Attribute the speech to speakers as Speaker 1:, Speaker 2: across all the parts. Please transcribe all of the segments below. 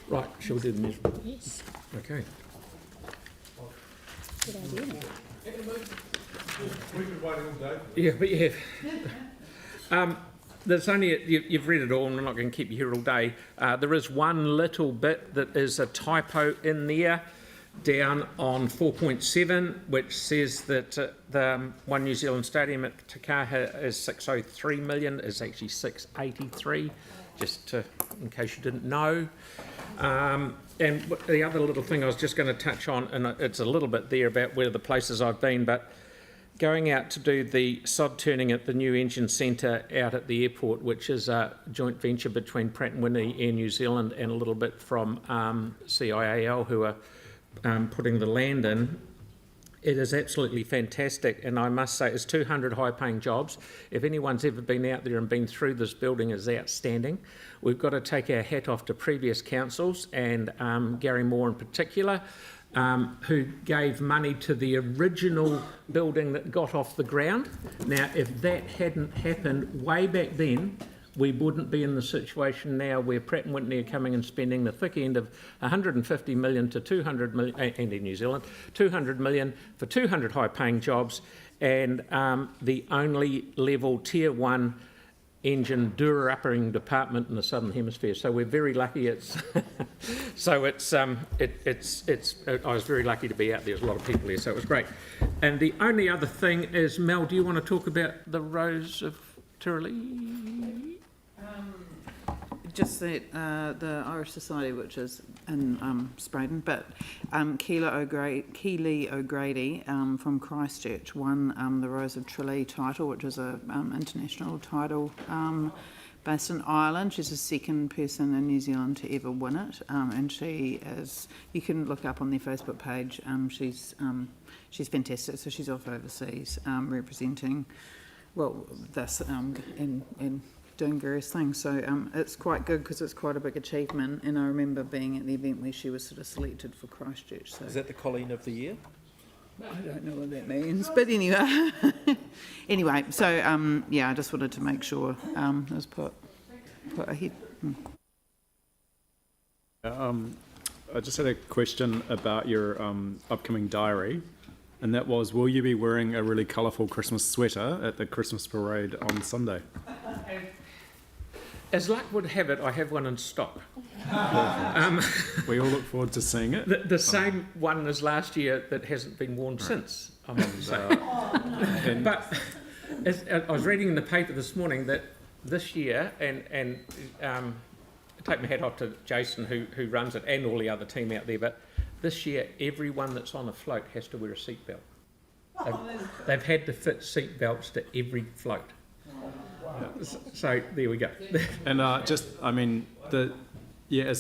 Speaker 1: Right, shall we do the news?
Speaker 2: Yes.
Speaker 1: Okay.
Speaker 2: Good idea.
Speaker 3: We've been waiting all day.
Speaker 1: Yeah, but yeah. There's only, you've read it all, and I'm not going to keep you here all day. There is one little bit that is a typo in there, down on 4.7, which says that the One New Zealand Stadium at Takaha is 603 million, is actually 683, just in case you didn't know. And the other little thing I was just going to touch on, and it's a little bit there about where the places I've been, but going out to do the sod turning at the new engine centre out at the airport, which is a joint venture between Pratt & Whitney, Air New Zealand, and a little bit from CIAL, who are putting the land in. It is absolutely fantastic, and I must say it's 200 high-paying jobs. If anyone's ever been out there and been through this building, it's outstanding. We've got to take our hat off to previous councils, and Gary Moore in particular, who gave money to the original building that got off the ground. Now, if that hadn't happened way back then, we wouldn't be in the situation now where Pratt & Whitney are coming and spending the thick end of 150 million to 200 million, and in New Zealand, 200 million for 200 high-paying jobs, and the only level Tier 1 engine doer-uppering department in the Southern Hemisphere. So we're very lucky. I was very lucky to be out there. There's a lot of people here, so it was great. And the only other thing is, Mel, do you want to talk about the Rose of Tiroli?
Speaker 4: Just that the Irish Society, which is in Spraydon, but Keely O'Grady from Christchurch won the Rose of Tralee title, which is an international title based in Ireland. She's the second person in New Zealand to ever win it, and she is. You can look up on their Facebook page. She's fantastic. So she's off overseas representing, well, this and doing various things, so it's quite good because it's quite a big achievement, and I remember being at the event where she was sort of selected for Christchurch. So
Speaker 5: is that the Colleen of the Year?
Speaker 4: I don't know what that means, but anyway. Anyway, so yeah, I just wanted to make sure it was put ahead.
Speaker 6: I just had a question about your upcoming diary, and that was, will you be wearing a really colourful Christmas sweater at the Christmas parade on Sunday?
Speaker 1: As luck would have it, I have one in stock.
Speaker 6: We all look forward to seeing it.
Speaker 1: The same one as last year that hasn't been worn since, I must say. But I was reading in the paper this morning that this year, and I take my hat off to Jason who runs it and all the other team out there, but this year everyone that's on a float has to wear a seatbelt. They've had to fit seatbelts to every float. So there we go.
Speaker 6: And as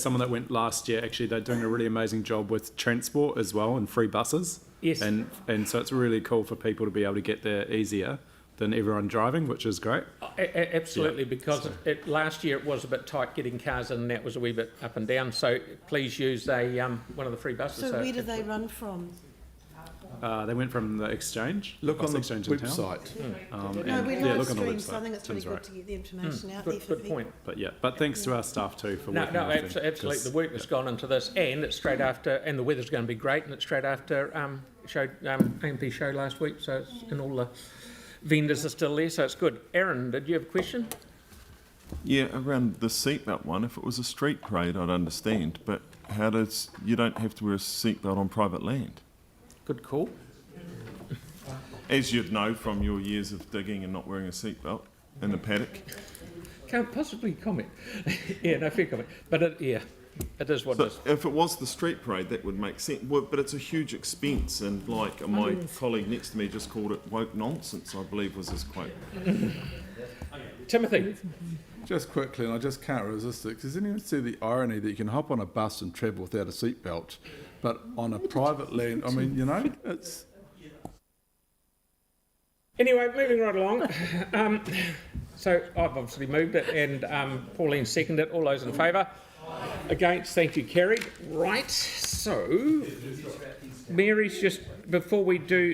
Speaker 6: someone that went last year, actually they're doing a really amazing job with transport as well and free buses.
Speaker 1: Yes.
Speaker 6: And so it's really cool for people to be able to get there easier than everyone driving, which is great.
Speaker 1: Absolutely, because last year it was a bit tight getting cars in, and that was a wee bit up and down. So please use one of the free buses.
Speaker 7: So where do they run from?
Speaker 6: They went from the exchange.
Speaker 3: Look on the
Speaker 6: exchange in town.
Speaker 3: website.
Speaker 7: No, we live
Speaker 6: look on the
Speaker 7: stream, so
Speaker 6: website.
Speaker 7: I think it's really good to get the information out there for
Speaker 1: Good
Speaker 7: people.
Speaker 1: point.
Speaker 6: But thanks to our staff too for working with them,
Speaker 1: absolutely. The work that's gone into this, and it's straight after, and the weather's going to be great, and it's straight after AMP show last week, so it's, and all the vendors are still there, so it's good. Aaron, did you have a question?
Speaker 8: Yeah, around the seatbelt one, if it was a street parade, I'd understand, but you don't have to wear a seatbelt on private land?
Speaker 1: Good call.
Speaker 8: As you'd know from your years of digging and not wearing a seatbelt in the paddock.
Speaker 1: Can't possibly comment. Yeah, no, fair comment. But it is what it is.
Speaker 8: If it was the street parade, that would make sense. Well, but it's a huge expense, and like my colleague next to me just called it woke nonsense, I believe was his quote.
Speaker 1: Timothy.
Speaker 3: Just quickly, and I just can't resist it, does anyone see the irony that you can hop on a bus and travel without a seatbelt, but on a private land, I mean, it's...
Speaker 1: Anyway, moving right along. So I've obviously moved it, and Pauline seconded it. All those in favour? Against? Thank you, carried. Right, so Mary's just, before we do